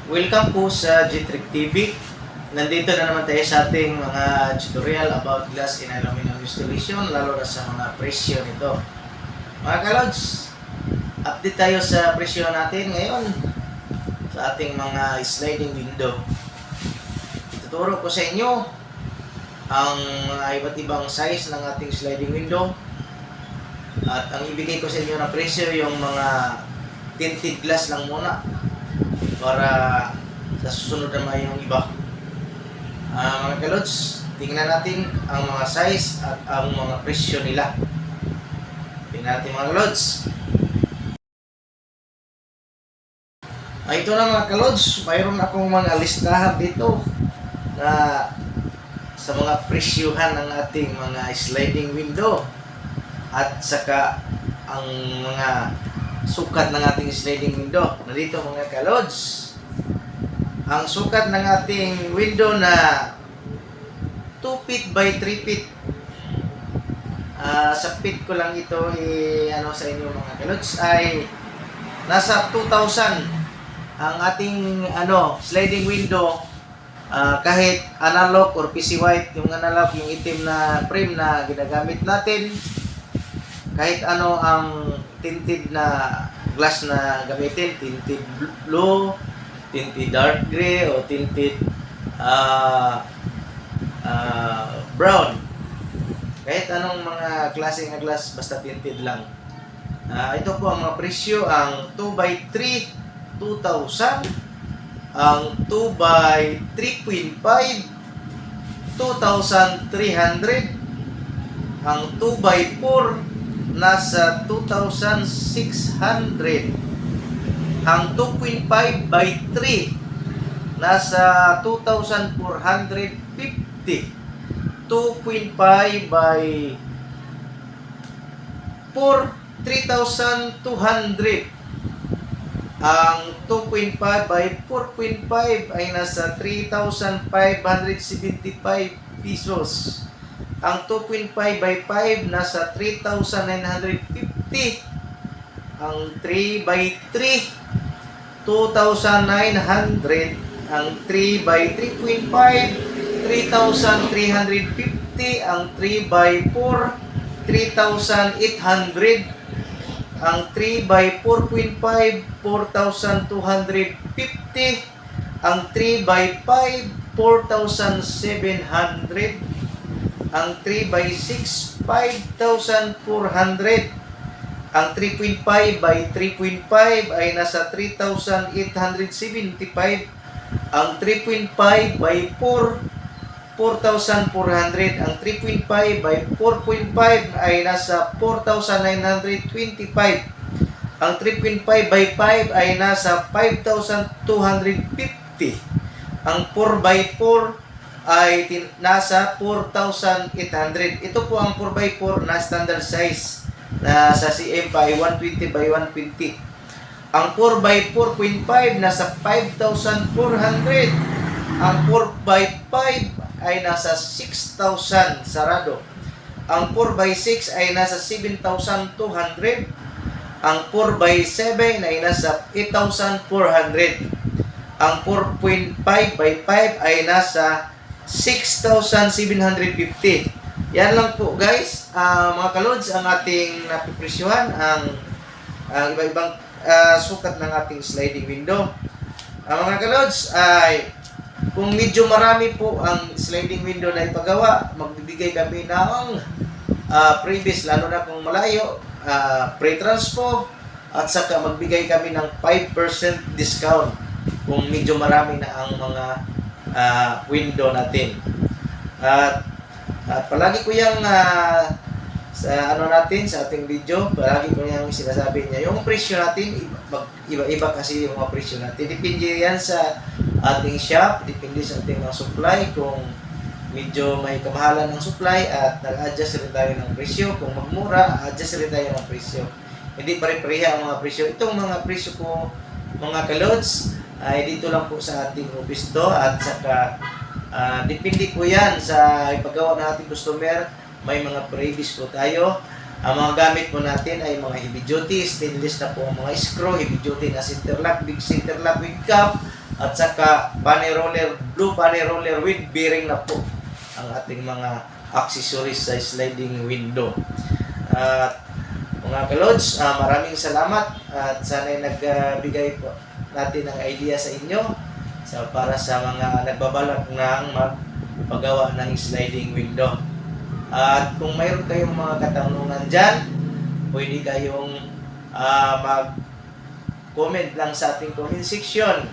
Welcome po sa G-Trick TV. Nandito na naman tayo sa ating mga tutorial about glass in aluminum installation, lalo na sa mga presyo nito. Mga kalods, update tayo sa presyo natin ngayon sa ating mga sliding window. Ituturo ko sa inyo ang mga iba't ibang size ng ating sliding window at ang ibigay ko sa inyo na presyo yung mga tinted glass lang muna para sa susunod naman yung iba. Mga kalods, tingnan natin ang mga size at ang mga presyo nila. Tingnan natin mga kalods. Ito na mga kalods, mayroon akong mga listahan dito na sa mga presyuhan ng ating mga sliding window at saka ang mga sukat ng ating sliding window. Narito mga kalods, ang sukat ng ating window na 2 feet by 3 feet. Sa feet ko lang ito sa inyo mga kalods ay nasa 2,000 ang ating sliding window. Kahit analog or PC white, yung analog, yung itim na frame na ginagamit natin, kahit ang tinted na glass na gamitin, tinted blue, tinted dark gray, o tinted brown. Kahit anong mga klase ng glass, basta tinted lang. Ito po ang mga presyo. Ang 2x3, 2,000. Ang 2x3.5, 2,300. Ang 2x4, nasa 2,600. Ang 2.5 by 3 nasa 2,450. 2.5 by 4, 3,200. Ang 2.5 by 4.5 ay nasa 3,575 pesos. Ang 2.5 by 5 nasa 3,950. Ang 3 by 3, 2,900. Ang 3 by 3.5, 3,350. Ang 3 by 4, 3,800. Ang 3 by 4.5, 4,250. Ang 3 by 5, 4,700. Ang 3 by 6, 5,400. Ang 3.5 by 3.5 ay nasa 3,875. Ang 3.5 by 4, 4,400. Ang 3.5 by 4.5 ay nasa 4,925. Ang 3.5 by 5 ay nasa 5,250. Ang 4 by 4 ay nasa 4,800. Ito po ang 4 by 4 na standard size na sa CM pa ay 120 by 120. Ang 4 by 4.5 nasa 5,400. Ang 4 by 5 ay nasa 6,000 sarado. Ang 4 by 6 ay nasa 7,200. Ang 4 by 7 ay nasa 8,400. Ang 4.5 by 5 ay nasa 6,750. Yan lang po guys, mga kalods, ang ating napipresyuhan, ang iba-ibang sukat ng ating sliding window. Mga kalods, ay kung medyo marami po ang sliding window na ipagawa, magbibigay kami ng previous, lalo na kung malayo, pre-transpo, at saka magbigay kami ng 5% discount kung medyo marami na ang mga window natin. At palagi ko yung sa natin, sa ating video, palagi ko yung sinasabi niya. Yung presyo natin, iba-iba kasi yung mga presyo natin. Depende yan sa ating shop, depende sa ating mga supply. Kung medyo may kamahalan ng supply at nag-adjust rin tayo ng presyo. Kung magmura, adjust rin tayo ng presyo. Hindi pare-pareha ang mga presyo. Itong mga presyo ko, mga kalods, ay dito lang po sa ating office to, at saka depende po yan sa ipagawa ng ating customer. May mga previous po tayo. Ang mga gamit po natin ay mga heavy duty, stainless na po ang mga screw, heavy duty na center lock, big center lock with cap, at saka bunny roller, blue bunny roller with bearing na po ang ating mga accessories sa sliding window. At mga kalods, maraming salamat at sana'y nagbigay po natin ng idea sa inyo para sa mga nagbabalak ng magpagawa ng sliding window. At kung mayroon kayong mga katanungan dyan, pwede kayong mag-comment lang sa ating comment section.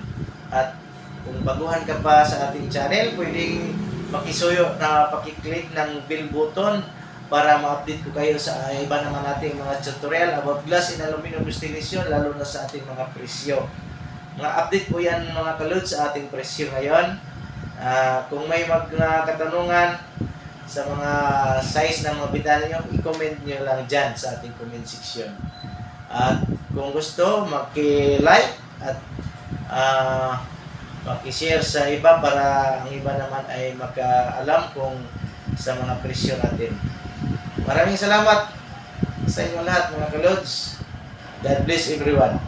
At kung baguhan ka pa sa ating channel, pwedeng pakisuyo na pakiclick ng bell button para ma-update ko kayo sa iba naman nating mga tutorial about glass in aluminum installation, lalo na sa ating mga presyo. Mga update po yan mga kalods sa ating presyo ngayon. Kung may mga katanungan sa mga size ng mga bitana nyo, i-comment nyo lang dyan sa ating comment section. At kung gusto, maki-like at maki-share sa iba para ang iba naman ay makaalam kung sa mga presyo natin. Maraming salamat sa inyo lahat mga kalods. God bless everyone.